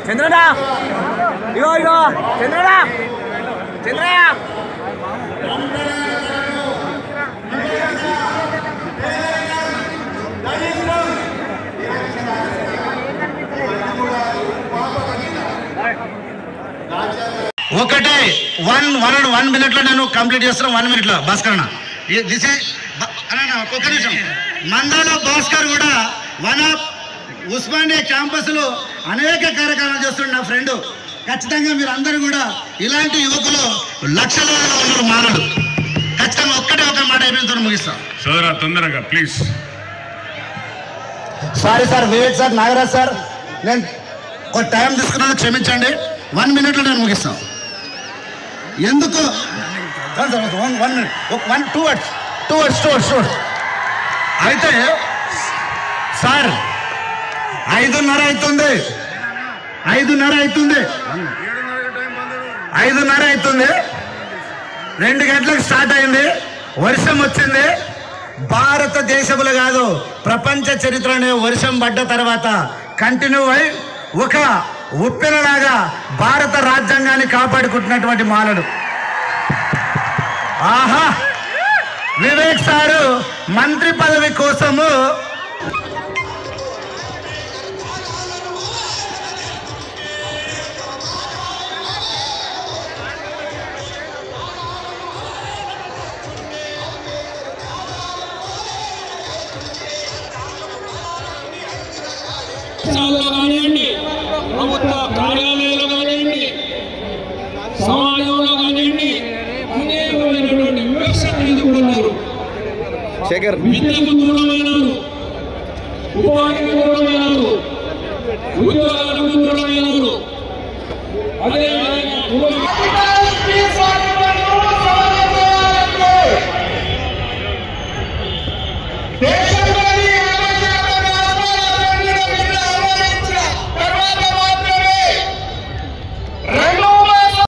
చంద్రనా ఇగో ఇగో చంద్రనా చంద్రయ్య ఒకటే 1 minute లో నేను కంప్లీట్ చేస్తున్నాను. 1 minute లో భాస్కర్ అన్న దిస్ ఇస్ ఒక్క నిమిషం. మందాల భాస్కర్ కూడా వన్ ఆఫ్ ఉస్మానియా క్యాంపస్ లో అనేక కార్యక్రమాలు చేస్తున్న నా ఫ్రెండ్. ఖచ్చితంగా మీరు అందరూ కూడా ఇలాంటి యువకులు లక్షలాదిగా ఉన్నారు మానవులు. ఖచ్చితంగా ఒక్కటే ఒక మాట అయిపోయింది ముగిస్తాం. సోదరా తొందరగా please. Sorry sir, Vivek sir, Nagaraj sir, నేను ఒక టైం తీసుకున్నాను, క్షమించండి. 1 minute లో నేను ముగిస్తాను. ఎందుకు 1 minute 2 words అయితే సార్ 5:30 అవుతుంది. 2 గంటలకు స్టార్ట్ అయింది. వర్షం వచ్చింది. భారతదేశంలో కాదు ప్రపంచ చరిత్రనే వర్షం పడ్డ తర్వాత కంటిన్యూ అయి ఒక ఉప్పెనలాగా భారత రాజ్యాంగాన్ని కాపాడుకుంటున్నటువంటి మాలలు. ఆహా, వివేక్ సారు మంత్రి పదవి కోసము కానివ్వండి, ప్రభుత్వ కార్యాలయాలు కానివ్వండి, సమాజంలో కానివ్వండి, అనేకమైనటువంటి వివక్షను ఎదుర్కొన్నారు. విద్యకు దూరమైనారు, ఉపాధికి దూరమైనారు, ఉద్యోగాలకు దూరమైనారు. అదేవిధంగా